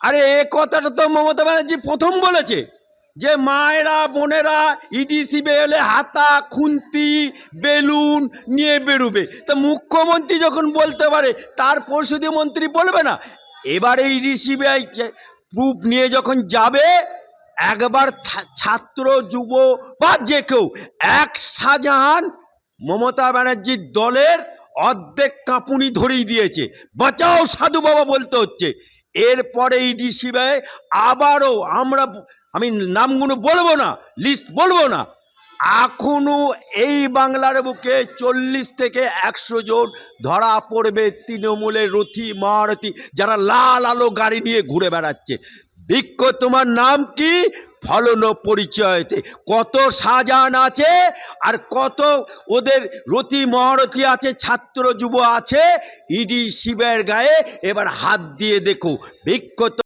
আরে এ কথাটা তো মমতা ব্যানার্জি প্রথম বলেছে যে মায়েরা বোনেরা ইডি সিবিআই এলে হাতা খুন্তি বেলুন নিয়ে বেরোবে। তা মুখ্যমন্ত্রী যখন বলতে পারে তার পরিষদীয় মন্ত্রী বলবে না? এবারে ইডি সিবিআই প্রুফ নিয়ে যখন যাবে একবার ছাত্র যুব বা যে কেউ এক শাহজাহান মমতা ব্যানার্জির দলের অর্ধেক কাঁপুনি ধরিয়ে দিয়েছে, বাঁচাও সাধু বাবা বলতে হচ্ছে। এরপরে ইডি সিবিআই আবারও আমি নামগুলো বলবো না, লিস্ট বলবো না, এখনো এই বাংলার বুকে 40 থেকে 100 জন ধরা পড়বে তৃণমূলের রথী মহারথী, যারা লাল আলো গাড়ি নিয়ে ঘুরে বেড়াচ্ছে। ভিক্ষ তোমার নাম কি? ফলন পরিচয়তে কত শাহজাহান আছে আর কত ওদের রথী মহারথী আছে, ছাত্র যুব আছে, ইডি সিবিআইয়ের গায়ে এবার হাত দিয়ে দেখো। ভিক্ষ